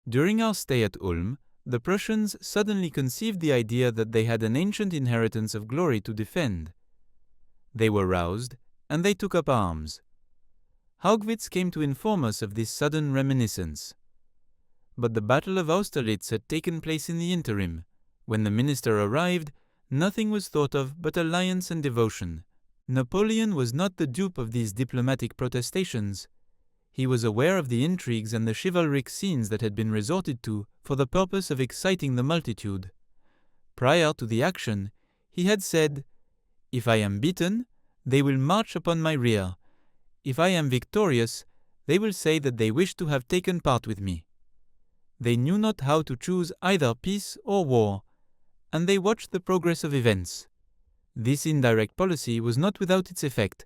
During our stay at Ulm, the Prussians suddenly conceived the idea that they had an ancient inheritance of glory to defend. They were roused, and they took up arms. Haugwitz came to inform us of this sudden reminiscence. But the Battle of Austerlitz had taken place in the interim. When the minister arrived, nothing was thought of but alliance and devotion. Napoleon was not the dupe of these diplomatic protestations. He was aware of the intrigues and the chivalric scenes that had been resorted to for the purpose of exciting the multitude. Prior to the action, he had said, "If I am beaten, they will march upon my rear. If I am victorious, they will say that they wish to have taken part with me." They knew not how to choose either peace or war, and they watched the progress of events. This indirect policy was not without its effect.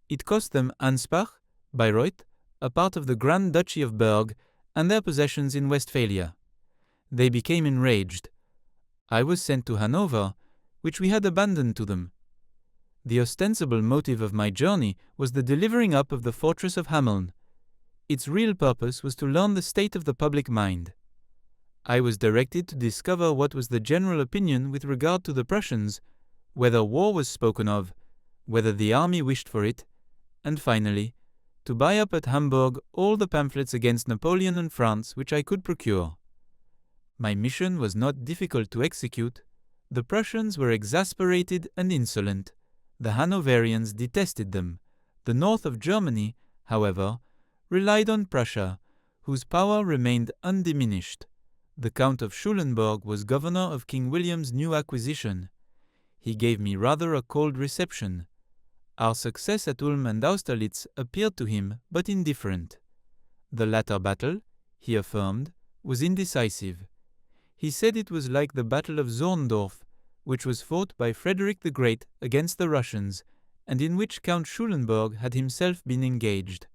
It cost them Anspach, Bayreuth, a part of the Grand Duchy of Berg, and their possessions in Westphalia. They became enraged. I was sent to Hanover, which we had abandoned to them. The ostensible motive of my journey was the delivering up of the fortress of Hameln. Its real purpose was to learn the state of the public mind. I was directed to discover what was the general opinion with regard to the Prussians, whether war was spoken of, whether the army wished for it, and finally, to buy up at Hamburg all the pamphlets against Napoleon and France which I could procure. My mission was not difficult to execute. The Prussians were exasperated and insolent. The Hanoverians detested them. The north of Germany, however, relied on Prussia, whose power remained undiminished. The Count of Schulenburg was governor of King William's new acquisition. He gave me rather a cold reception. Our success at Ulm and Austerlitz appeared to him but indifferent. The latter battle, he affirmed, was indecisive. He said it was like the Battle of Zorndorf, which was fought by Frederick the Great against the Russians, and in which Count Schulenburg had himself been engaged.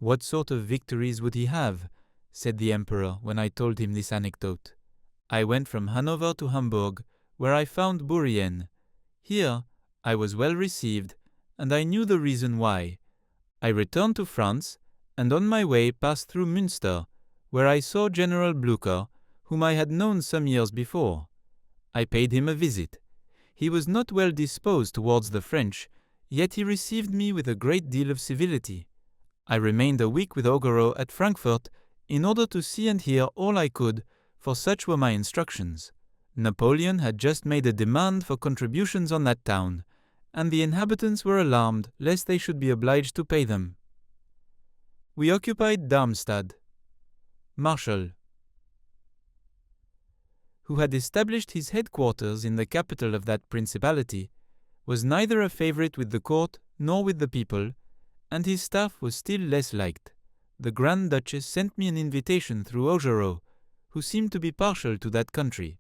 "What sort of victories would he have?" said the Emperor when I told him this anecdote. I went from Hanover to Hamburg, where I found Bourrienne. Here I was well received, and I knew the reason why. I returned to France, and on my way passed through Münster, where I saw General Blücher, whom I had known some years before. I paid him a visit. He was not well disposed towards the French, yet he received me with a great deal of civility. I remained a week with Augereau at Frankfurt in order to see and hear all I could, for such were my instructions. Napoleon had just made a demand for contributions on that town, and the inhabitants were alarmed lest they should be obliged to pay them. We occupied Darmstadt. Marshal, who had established his headquarters in the capital of that principality, was neither a favorite with the court nor with the people, and his staff was still less liked. The Grand Duchess sent me an invitation through Augereau, who seemed to be partial to that country.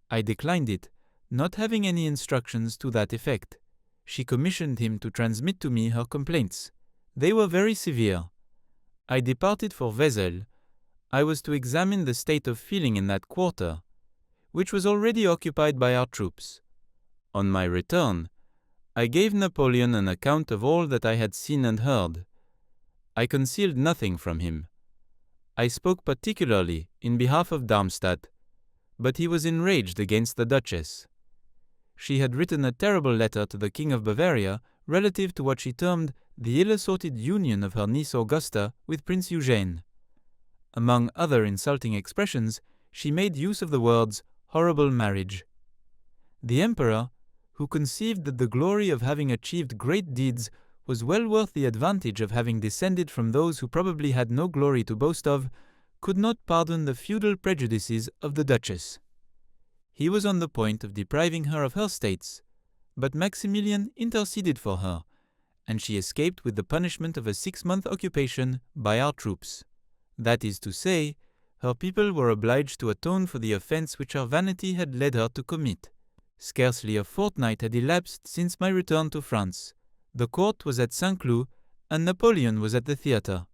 I declined it, not having any instructions to that effect. She commissioned him to transmit to me her complaints. They were very severe. I departed for Wesel. I was to examine the state of feeling in that quarter, which was already occupied by our troops. On my return, I gave Napoleon an account of all that I had seen and heard. I concealed nothing from him. I spoke particularly in behalf of Darmstadt, but he was enraged against the Duchess. She had written a terrible letter to the King of Bavaria relative to what she termed the ill-assorted union of her niece Augusta with Prince Eugene. Among other insulting expressions, she made use of the words horrible marriage. The Emperor, who conceived that the glory of having achieved great deeds was well worth the advantage of having descended from those who probably had no glory to boast of, could not pardon the feudal prejudices of the Duchess. He was on the point of depriving her of her states, but Maximilian interceded for her, and she escaped with the punishment of a 6-month occupation by our troops. That is to say, her people were obliged to atone for the offense which her vanity had led her to commit. Scarcely a fortnight had elapsed since my return to France. The court was at Saint-Cloud, and Napoleon was at the theatre.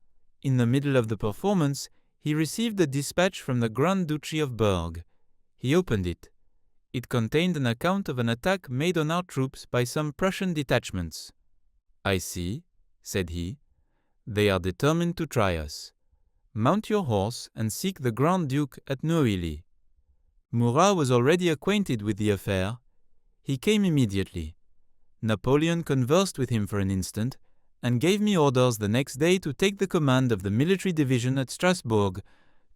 In the middle of the performance, he received a dispatch from the Grand Duchy of Berg. He opened it. It contained an account of an attack made on our troops by some Prussian detachments. "I see," said he. "They are determined to try us. Mount your horse and seek the Grand Duke at Neuilly. Murat was already acquainted with the affair. He came immediately. Napoleon conversed with him for an instant, and gave me orders the next day to take the command of the military division at Strasbourg,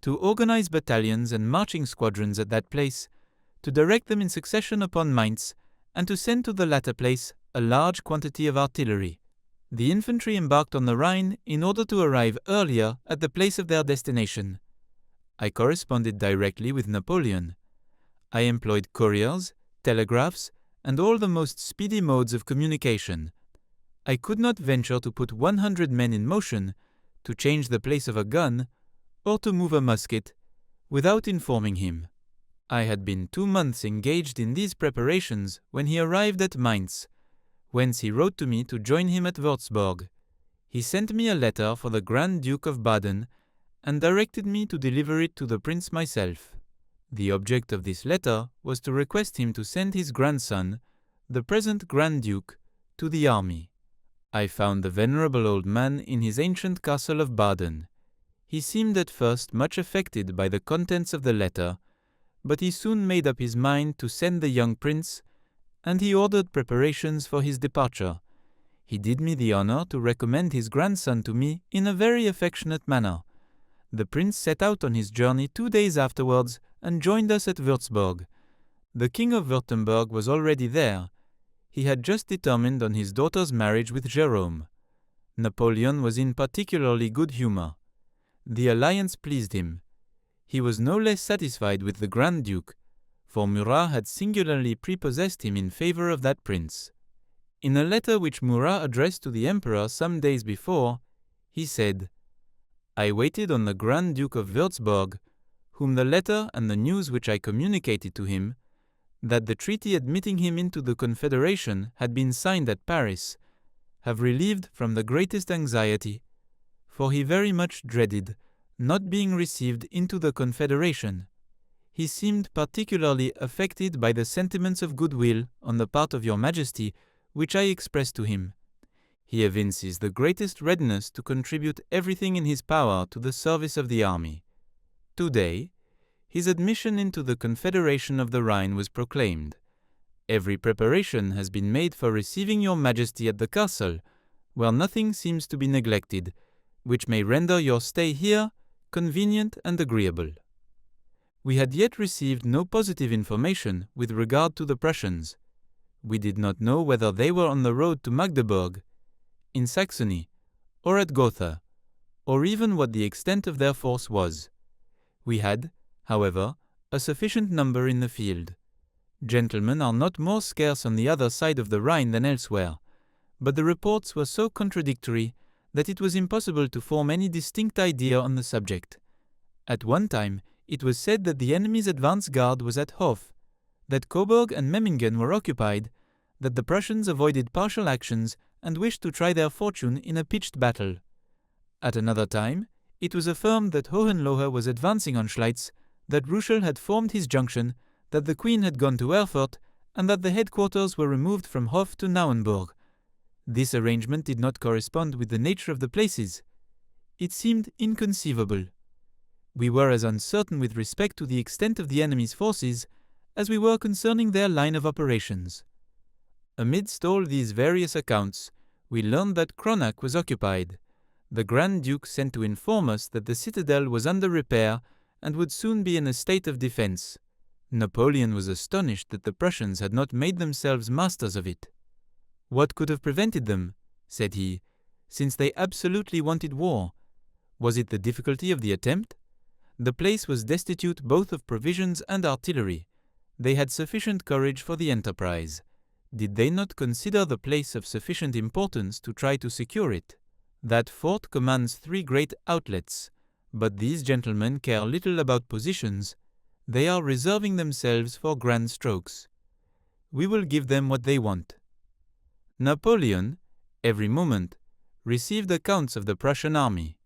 to organize battalions and marching squadrons at that place, to direct them in succession upon Mainz, and to send to the latter place a large quantity of artillery. The infantry embarked on the Rhine in order to arrive earlier at the place of their destination. I corresponded directly with Napoleon. I employed couriers, telegraphs, and all the most speedy modes of communication. I could not venture to put 100 men in motion, to change the place of a gun, or to move a musket, without informing him. I had been 2 months engaged in these preparations when he arrived at Mainz, whence he wrote to me to join him at Würzburg. He sent me a letter for the Grand Duke of Baden, and directed me to deliver it to the prince myself. The object of this letter was to request him to send his grandson, the present Grand Duke, to the army. I found the venerable old man in his ancient castle of Baden. He seemed at first much affected by the contents of the letter, but he soon made up his mind to send the young prince, and he ordered preparations for his departure. He did me the honor to recommend his grandson to me in a very affectionate manner. The prince set out on his journey 2 days afterwards and joined us at Würzburg. The King of Württemberg was already there. He had just determined on his daughter's marriage with Jerome. Napoleon was in particularly good humor. The alliance pleased him. He was no less satisfied with the Grand Duke, for Murat had singularly prepossessed him in favor of that prince. In a letter which Murat addressed to the Emperor some days before, he said, "I waited on the Grand Duke of Würzburg, whom the letter and the news which I communicated to him, that the treaty admitting him into the Confederation had been signed at Paris, have relieved from the greatest anxiety, for he very much dreaded not being received into the Confederation. He seemed particularly affected by the sentiments of goodwill on the part of your Majesty which I expressed to him. He evinces the greatest readiness to contribute everything in his power to the service of the army. Today, his admission into the Confederation of the Rhine was proclaimed. Every preparation has been made for receiving your Majesty at the castle, where nothing seems to be neglected, which may render your stay here convenient and agreeable." We had yet received no positive information with regard to the Prussians. We did not know whether they were on the road to Magdeburg, in Saxony, or at Gotha, or even what the extent of their force was. We had, however, a sufficient number in the field. Gentlemen are not more scarce on the other side of the Rhine than elsewhere, but the reports were so contradictory that it was impossible to form any distinct idea on the subject. At one time, it was said that the enemy's advance guard was at Hof, that Coburg and Memmingen were occupied, that the Prussians avoided partial actions and wished to try their fortune in a pitched battle. At another time, it was affirmed that Hohenlohe was advancing on Schleiz, that Ruschel had formed his junction, that the Queen had gone to Erfurt, and that the headquarters were removed from Hof to Nauenburg. This arrangement did not correspond with the nature of the places. It seemed inconceivable. We were as uncertain with respect to the extent of the enemy's forces as we were concerning their line of operations. Amidst all these various accounts, we learned that Kronach was occupied. The Grand Duke sent to inform us that the citadel was under repair and would soon be in a state of defense. Napoleon was astonished that the Prussians had not made themselves masters of it. "What could have prevented them?" said he, "since they absolutely wanted war? Was it the difficulty of the attempt? The place was destitute both of provisions and artillery. They had sufficient courage for the enterprise. Did they not consider the place of sufficient importance to try to secure it? That fort commands 3 great outlets, but these gentlemen care little about positions. They are reserving themselves for grand strokes. We will give them what they want." Napoleon, every moment, received accounts of the Prussian army.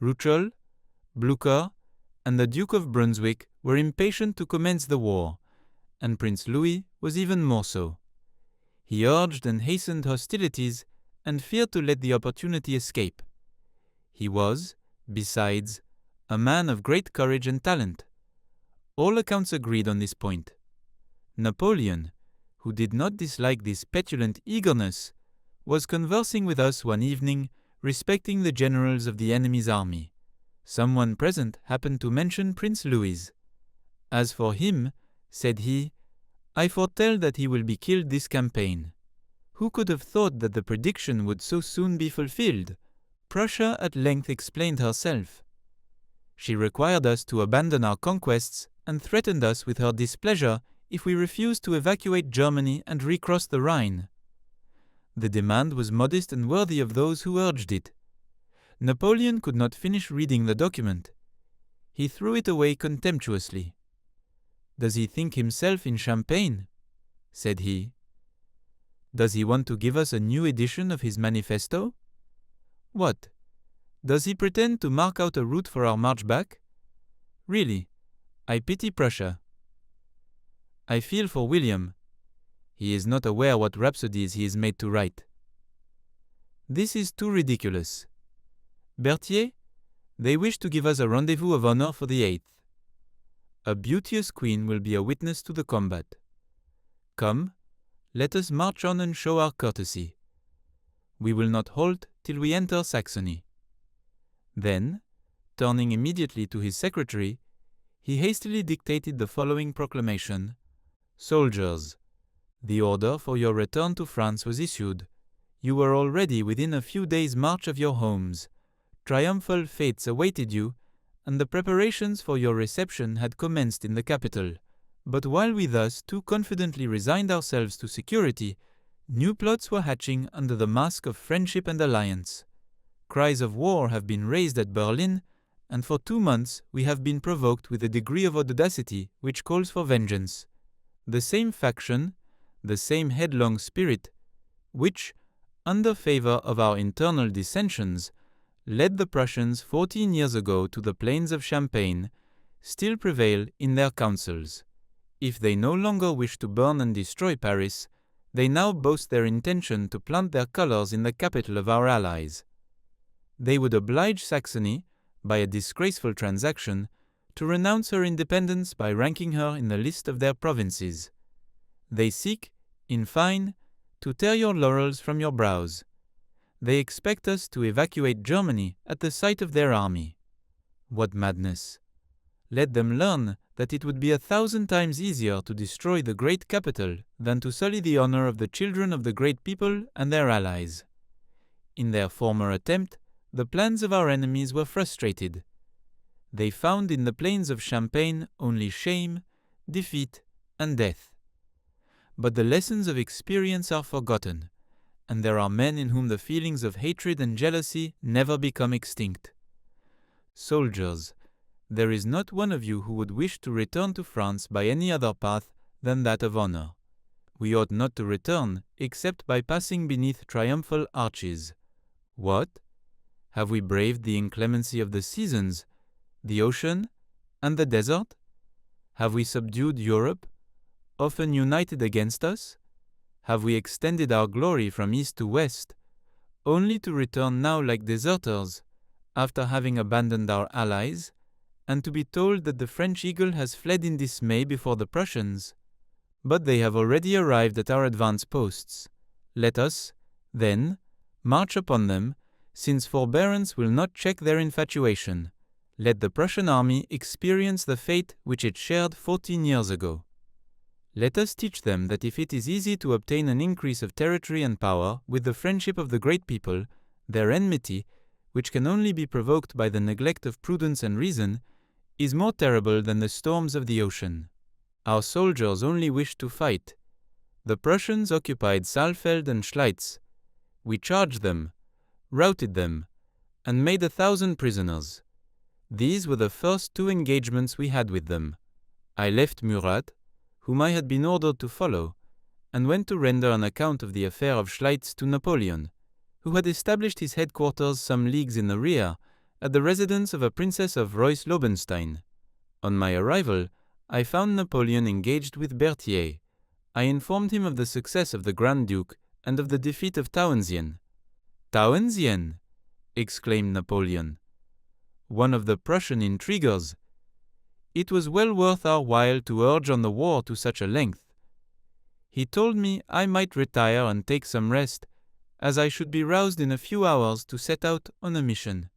Ruchel, Blücher, and the Duke of Brunswick were impatient to commence the war, and Prince Louis was even more so. He urged and hastened hostilities and feared to let the opportunity escape. He was, besides, a man of great courage and talent. All accounts agreed on this point. Napoleon, who did not dislike this petulant eagerness, was conversing with us one evening respecting the generals of the enemy's army. Someone present happened to mention Prince Louis. "As for him," said he, "I foretell that he will be killed this campaign." Who could have thought that the prediction would so soon be fulfilled? Prussia at length explained herself. She required us to abandon our conquests and threatened us with her displeasure if we refused to evacuate Germany and recross the Rhine. The demand was modest and worthy of those who urged it. Napoleon could not finish reading the document. He threw it away contemptuously. "Does he think himself in Champagne?" said he. "Does he want to give us a new edition of his manifesto? What? Does he pretend to mark out a route for our march back? Really, I pity Prussia. I feel for William. He is not aware what rhapsodies he is made to write. This is too ridiculous. Berthier, they wish to give us a rendezvous of honor for the 8th. A beauteous queen will be a witness to the combat. Come, let us march on and show our courtesy. We will not halt till we enter Saxony." Then, turning immediately to his secretary, he hastily dictated the following proclamation: "Soldiers, the order for your return to France was issued. You were already within a few days' march of your homes. Triumphal fates awaited you, and the preparations for your reception had commenced in the capital. But while we thus too confidently resigned ourselves to security, new plots were hatching under the mask of friendship and alliance. Cries of war have been raised at Berlin, and for 2 months we have been provoked with a degree of audacity which calls for vengeance. The same faction, the same headlong spirit, which, under favor of our internal dissensions, led the Prussians 14 years ago to the plains of Champagne, still prevail in their councils. If they no longer wish to burn and destroy Paris, they now boast their intention to plant their colors in the capital of our allies. They would oblige Saxony, by a disgraceful transaction, to renounce her independence by ranking her in the list of their provinces. They seek, in fine, to tear your laurels from your brows. They expect us to evacuate Germany at the sight of their army. What madness! Let them learn that it would be 1,000 times easier to destroy the great capital than to sully the honor of the children of the great people and their allies. In their former attempt, the plans of our enemies were frustrated. They found in the plains of Champagne only shame, defeat, and death. But the lessons of experience are forgotten, and there are men in whom the feelings of hatred and jealousy never become extinct. Soldiers, there is not one of you who would wish to return to France by any other path than that of honor. We ought not to return except by passing beneath triumphal arches. What? Have we braved the inclemency of the seasons, the ocean, and the desert? Have we subdued Europe, often united against us? Have we extended our glory from east to west, only to return now like deserters, after having abandoned our allies, and to be told that the French eagle has fled in dismay before the Prussians? But they have already arrived at our advance posts. Let us, then, march upon them, since forbearance will not check their infatuation. Let the Prussian army experience the fate which it shared 14 years ago. Let us teach them that if it is easy to obtain an increase of territory and power with the friendship of the great people, their enmity, which can only be provoked by the neglect of prudence and reason, is more terrible than the storms of the ocean. Our soldiers only wish to fight. The Prussians occupied Saalfeld and Schleiz. We charged them, routed them, and made 1,000 prisoners. These were the first 2 engagements we had with them. I left Murat, whom I had been ordered to follow, and went to render an account of the affair of Schleiz to Napoleon, who had established his headquarters some leagues in the rear, at the residence of a princess of Reuss-Lobenstein. On my arrival, I found Napoleon engaged with Berthier. I informed him of the success of the Grand Duke and of the defeat of Tauentzien. "Tauentzien!" exclaimed Napoleon. one of the Prussian intriguers. It was well worth our while to urge on the war to such a length. He told me I might retire and take some rest, as I should be roused in a few hours to set out on a mission.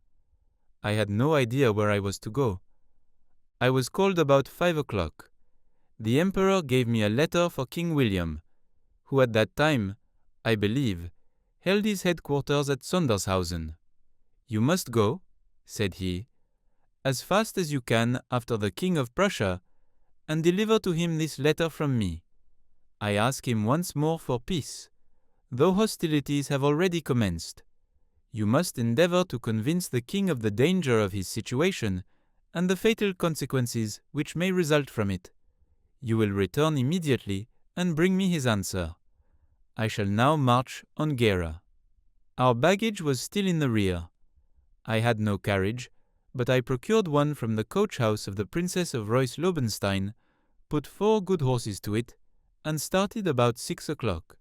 I had no idea where I was to go. I was called about 5 o'clock. The Emperor gave me a letter for King William, who at that time, I believe, held his headquarters at Sondershausen. "You must go," said he, "as fast as you can after the King of Prussia, and deliver to him this letter from me. I ask him once more for peace, though hostilities have already commenced. You must endeavor to convince the king of the danger of his situation and the fatal consequences which may result from it. You will return immediately and bring me his answer. I shall now march on Jena." Our baggage was still in the rear. I had no carriage, but I procured one from the coach-house of the Princess of Reuss-Lobenstein, put 4 good horses to it, and started about 6 o'clock.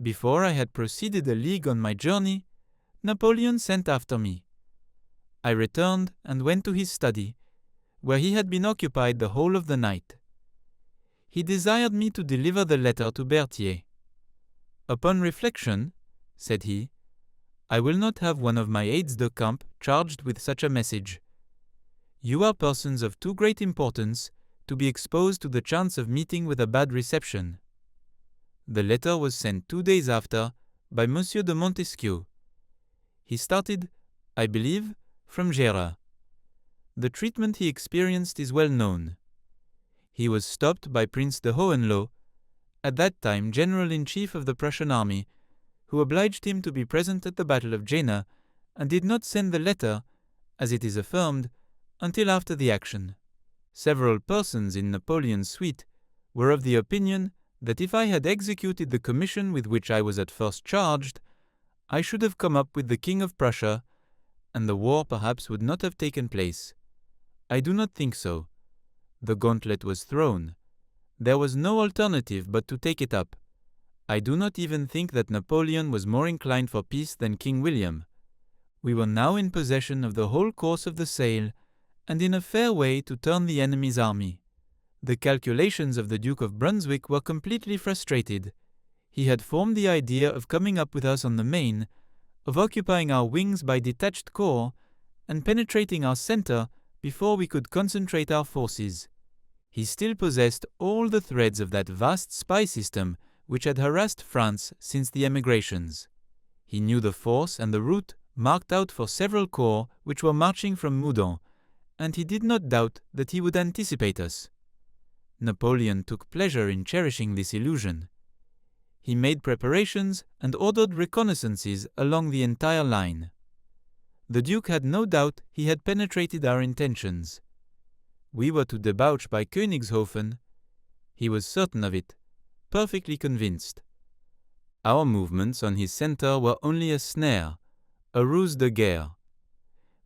Before I had proceeded a league on my journey, Napoleon sent after me. I returned and went to his study, where he had been occupied the whole of the night. He desired me to deliver the letter to Berthier. "Upon reflection," said he, "I will not have one of my aides-de-camp charged with such a message. You are persons of too great importance to be exposed to the chance of meeting with a bad reception." The letter was sent 2 days after by Monsieur de Montesquieu. He started, I believe, from Jena. The treatment he experienced is well known. He was stopped by Prince de Hohenlohe, at that time General-in-Chief of the Prussian army, who obliged him to be present at the Battle of Jena, and did not send the letter, as it is affirmed, until after the action. Several persons in Napoleon's suite were of the opinion that if I had executed the commission with which I was at first charged, I should have come up with the King of Prussia, and the war perhaps would not have taken place. I do not think so. The gauntlet was thrown. There was no alternative but to take it up. I do not even think that Napoleon was more inclined for peace than King William. We were now in possession of the whole course of the Saale, and in a fair way to turn the enemy's army. The calculations of the Duke of Brunswick were completely frustrated. He had formed the idea of coming up with us on the main, of occupying our wings by detached corps, and penetrating our center before we could concentrate our forces. He still possessed all the threads of that vast spy system which had harassed France since the emigrations. He knew the force and the route marked out for several corps which were marching from Moudon, and he did not doubt that he would anticipate us. Napoleon took pleasure in cherishing this illusion. He made preparations and ordered reconnaissances along the entire line. The Duke had no doubt he had penetrated our intentions. We were to debouch by Königshofen. He was certain of it, perfectly convinced. Our movements on his center were only a snare, a ruse de guerre.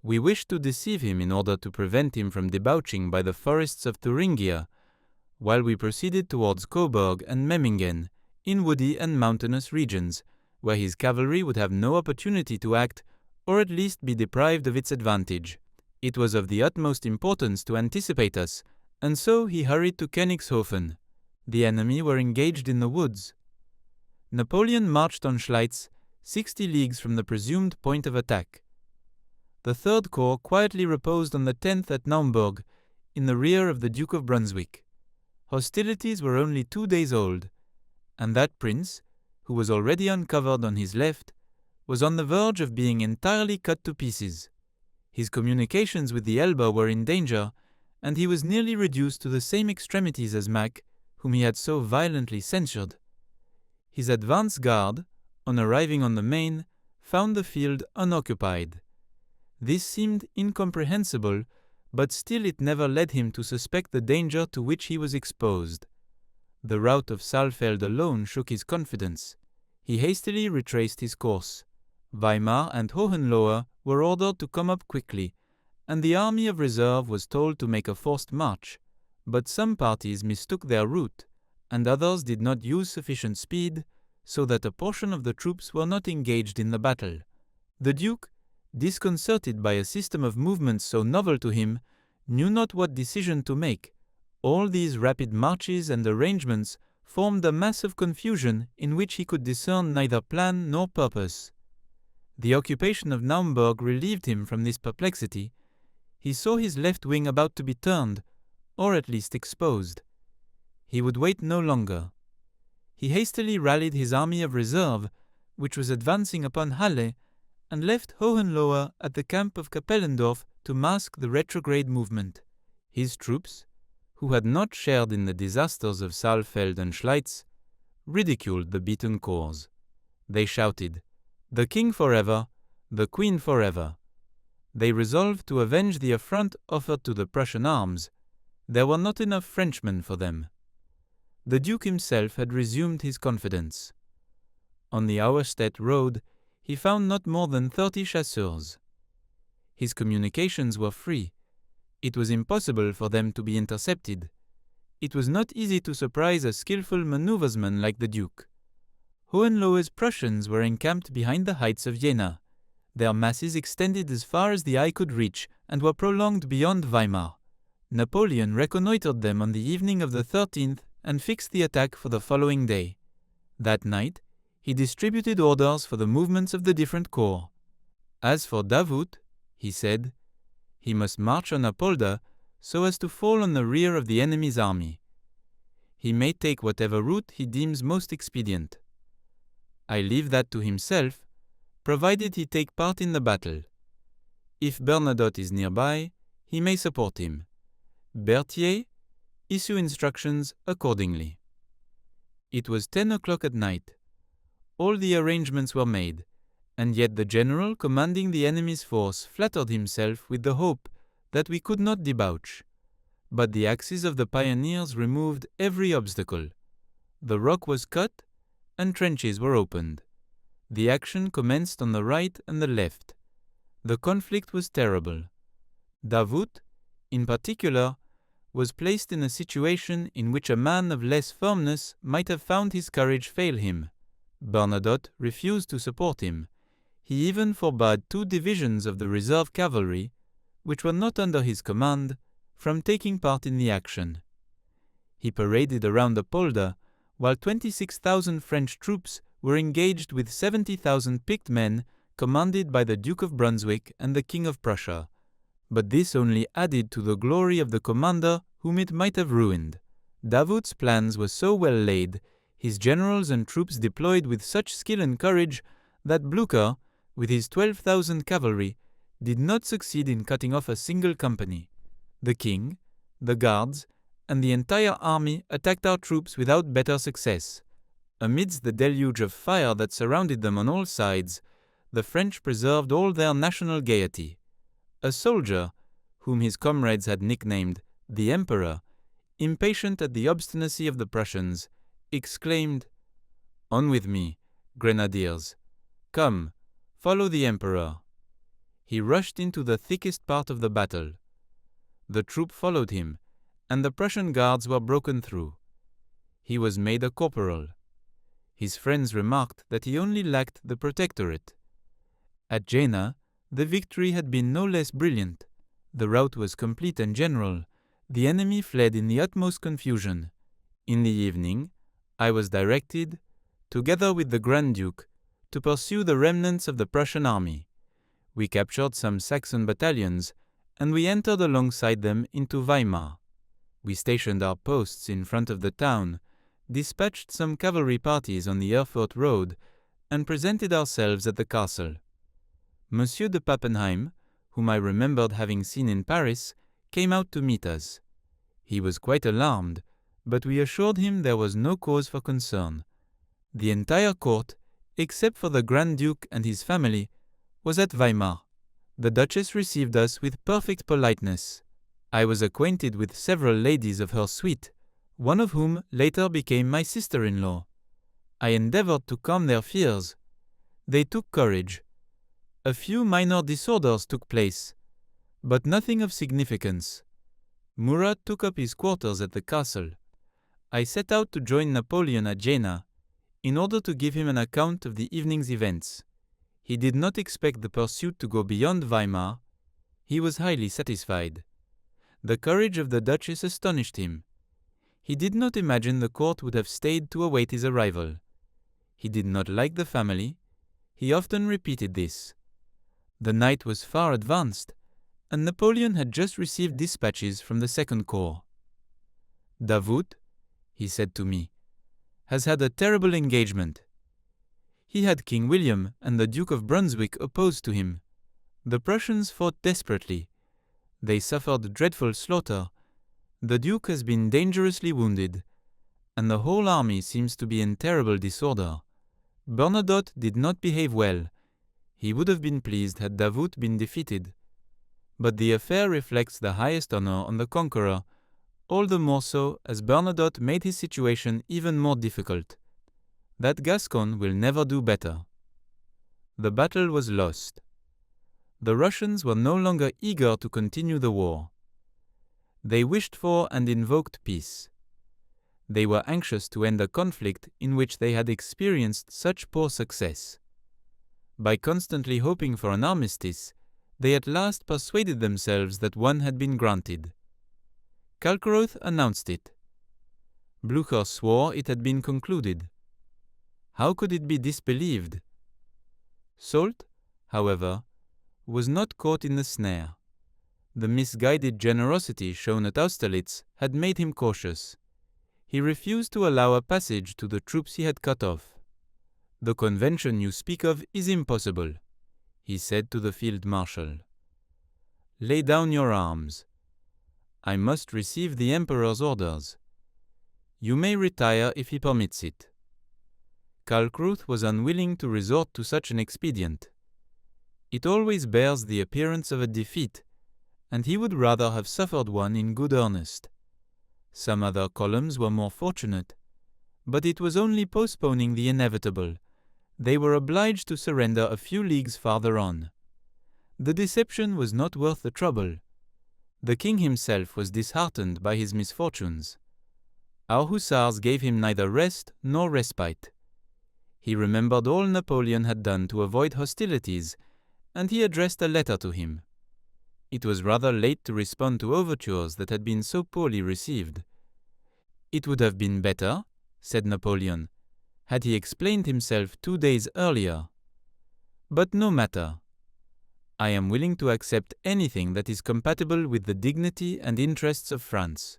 We wished to deceive him in order to prevent him from debouching by the forests of Thuringia, while we proceeded towards Coburg and Memmingen, in woody and mountainous regions, where his cavalry would have no opportunity to act, or at least be deprived of its advantage. It was of the utmost importance to anticipate us, and so he hurried to Königshofen. The enemy were engaged in the woods. Napoleon marched on Schleiz, 60 leagues from the presumed point of attack. The Third Corps quietly reposed on the 10th at Naumburg, in the rear of the Duke of Brunswick. Hostilities were only 2 days old, and that prince, who was already uncovered on his left, was on the verge of being entirely cut to pieces. His communications with the Elbe were in danger, and he was nearly reduced to the same extremities as Mack, whom he had so violently censured. His advance guard, on arriving on the Main, found the field unoccupied. This seemed incomprehensible, but still it never led him to suspect the danger to which he was exposed. The rout of Saalfeld alone shook his confidence. He hastily retraced his course. Weimar and Hohenlohe were ordered to come up quickly, and the army of reserve was told to make a forced march, but some parties mistook their route, and others did not use sufficient speed, so that a portion of the troops were not engaged in the battle. The Duke, disconcerted by a system of movements so novel to him, knew not what decision to make. All these rapid marches and arrangements formed a mass of confusion in which he could discern neither plan nor purpose. The occupation of Naumburg relieved him from this perplexity. He saw his left wing about to be turned, or at least exposed. He would wait no longer. He hastily rallied his army of reserve, which was advancing upon Halle, and left Hohenlohe at the camp of Kapellendorf to mask the retrograde movement. His troops, who had not shared in the disasters of Saalfeld and Schleiz, ridiculed the beaten corps. They shouted, "The king forever, the queen forever." They resolved to avenge the affront offered to the Prussian arms. There were not enough Frenchmen for them. The Duke himself had resumed his confidence. On the Auerstädt road, he found not more than 30 chasseurs. His communications were free. It was impossible for them to be intercepted. It was not easy to surprise a skillful maneuversman like the Duke. Hohenlohe's Prussians were encamped behind the heights of Jena. Their masses extended as far as the eye could reach and were prolonged beyond Weimar. Napoleon reconnoitred them on the evening of the 13th and fixed the attack for the following day. That night, he distributed orders for the movements of the different corps. As for Davout, he said, he must march on Apolda so as to fall on the rear of the enemy's army. He may take whatever route he deems most expedient. I leave that to himself, provided he take part in the battle. If Bernadotte is nearby, he may support him. Berthier, issue instructions accordingly. It was 10 o'clock at night. All the arrangements were made, and yet the general commanding the enemy's force flattered himself with the hope that we could not debouch. But the axes of the pioneers removed every obstacle. The rock was cut, and trenches were opened. The action commenced on the right and the left. The conflict was terrible. Davout, in particular, was placed in a situation in which a man of less firmness might have found his courage fail him. Bernadotte refused to support him. He even forbade 2 divisions of the reserve cavalry, which were not under his command, from taking part in the action. He paraded around Apolda, while 26,000 French troops were engaged with 70,000 picked men commanded by the Duke of Brunswick and the King of Prussia. But this only added to the glory of the commander whom it might have ruined. Davout's plans were so well laid, his generals and troops deployed with such skill and courage, that Blücher, with his 12,000 cavalry, did not succeed in cutting off a single company. The king, the guards, and the entire army attacked our troops without better success. Amidst the deluge of fire that surrounded them on all sides, the French preserved all their national gaiety. A soldier, whom his comrades had nicknamed the Emperor, impatient at the obstinacy of the Prussians, exclaimed, "On with me, grenadiers! Come, follow the Emperor!" He rushed into the thickest part of the battle. The troop followed him, and the Prussian guards were broken through. He was made a corporal. His friends remarked that he only lacked the protectorate. At Jena, the victory had been no less brilliant. The rout was complete and general. The enemy fled in the utmost confusion. In the evening, I was directed, together with the Grand Duke, to pursue the remnants of the Prussian army. We captured some Saxon battalions, and we entered alongside them into Weimar. We stationed our posts in front of the town, dispatched some cavalry parties on the Erfurt road, and presented ourselves at the castle. Monsieur de Pappenheim, whom I remembered having seen in Paris, came out to meet us. He was quite alarmed, but we assured him there was no cause for concern. The entire court, except for the Grand Duke and his family, was at Weimar. The Duchess received us with perfect politeness. I was acquainted with several ladies of her suite, one of whom later became my sister-in-law. I endeavored to calm their fears. They took courage. A few minor disorders took place, but nothing of significance. Murat took up his quarters at the castle. I set out to join Napoleon at Jena, in order to give him an account of the evening's events. He did not expect the pursuit to go beyond Weimar. He was highly satisfied. The courage of the Duchess astonished him. He did not imagine the court would have stayed to await his arrival. He did not like the family. He often repeated this. The night was far advanced, and Napoleon had just received dispatches from the Second Corps. Davout, he said to me, has had a terrible engagement. He had King William and the Duke of Brunswick opposed to him. The Prussians fought desperately. They suffered dreadful slaughter. The Duke has been dangerously wounded, and the whole army seems to be in terrible disorder. Bernadotte did not behave well. He would have been pleased had Davout been defeated. But the affair reflects the highest honor on the conqueror, all the more so as Bernadotte made his situation even more difficult. That Gascon will never do better. The battle was lost. The Russians were no longer eager to continue the war. They wished for and invoked peace. They were anxious to end a conflict in which they had experienced such poor success. By constantly hoping for an armistice, they at last persuaded themselves that one had been granted. Kalkreuth announced it. Blücher swore it had been concluded. How could it be disbelieved? Soult, however, was not caught in the snare. The misguided generosity shown at Austerlitz had made him cautious. He refused to allow a passage to the troops he had cut off. "The convention you speak of is impossible," he said to the field marshal. "Lay down your arms. I must receive the emperor's orders. You may retire if he permits it." Kalkreuth was unwilling to resort to such an expedient. It always bears the appearance of a defeat, and he would rather have suffered one in good earnest. Some other columns were more fortunate, but it was only postponing the inevitable. They were obliged to surrender a few leagues farther on. The deception was not worth the trouble. The king himself was disheartened by his misfortunes. Our hussars gave him neither rest nor respite. He remembered all Napoleon had done to avoid hostilities, and he addressed a letter to him. It was rather late to respond to overtures that had been so poorly received. It would have been better, said Napoleon, had he explained himself 2 days earlier. But no matter. I am willing to accept anything that is compatible with the dignity and interests of France.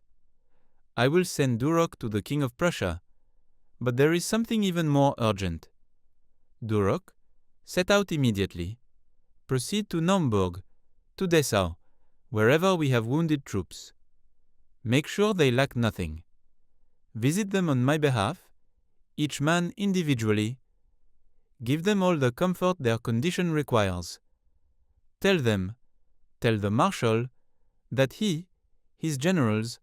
I will send Duroc to the King of Prussia, but there is something even more urgent. Duroc, set out immediately. Proceed to Naumburg, to Dessau, wherever we have wounded troops. Make sure they lack nothing. Visit them on my behalf, each man individually. Give them all the comfort their condition requires. Tell the Marshal, that he, his generals,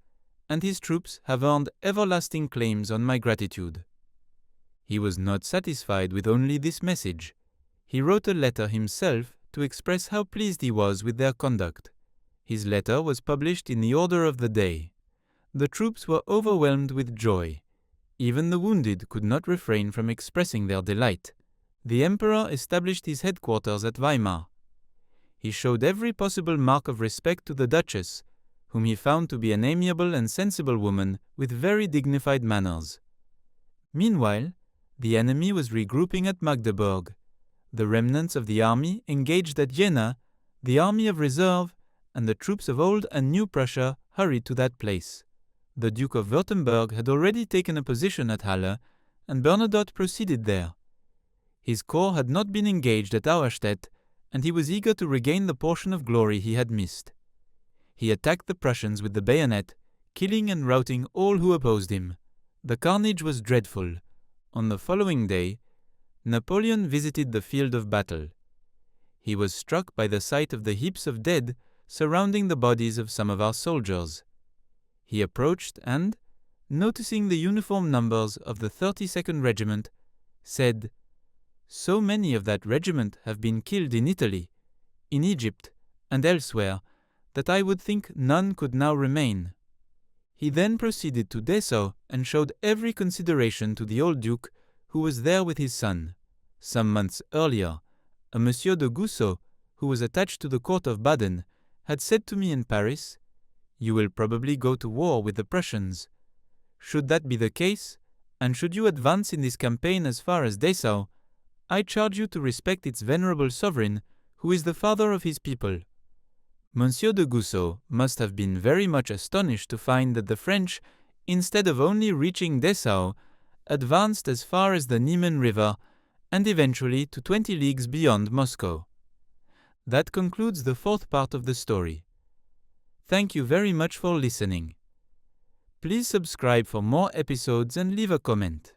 and his troops have earned everlasting claims on my gratitude." He was not satisfied with only this message. He wrote a letter himself to express how pleased he was with their conduct. His letter was published in the order of the day. The troops were overwhelmed with joy. Even the wounded could not refrain from expressing their delight. The emperor established his headquarters at Weimar. He showed every possible mark of respect to the Duchess, whom he found to be an amiable and sensible woman with very dignified manners. Meanwhile, the enemy was regrouping at Magdeburg. The remnants of the army engaged at Jena, the army of reserve, and the troops of Old and New Prussia hurried to that place. The Duke of Württemberg had already taken a position at Halle, and Bernadotte proceeded there. His corps had not been engaged at Auerstädt, and he was eager to regain the portion of glory he had missed. He attacked the Prussians with the bayonet, killing and routing all who opposed him. The carnage was dreadful. On the following day, Napoleon visited the field of battle. He was struck by the sight of the heaps of dead surrounding the bodies of some of our soldiers. He approached and, noticing the uniform numbers of the 32nd Regiment, said, "So many of that regiment have been killed in Italy, in Egypt, and elsewhere, that I would think none could now remain." He then proceeded to Dessau and showed every consideration to the old Duke, who was there with his son. Some months earlier, a Monsieur de Gousseau, who was attached to the court of Baden, had said to me in Paris, "You will probably go to war with the Prussians. Should that be the case, and should you advance in this campaign as far as Dessau, I charge you to respect its venerable sovereign, who is the father of his people." Monsieur de Gousseau must have been very much astonished to find that the French, instead of only reaching Dessau, advanced as far as the Niemen River and eventually to 20 leagues beyond Moscow. That concludes the fourth part of the story. Thank you very much for listening. Please subscribe for more episodes and leave a comment.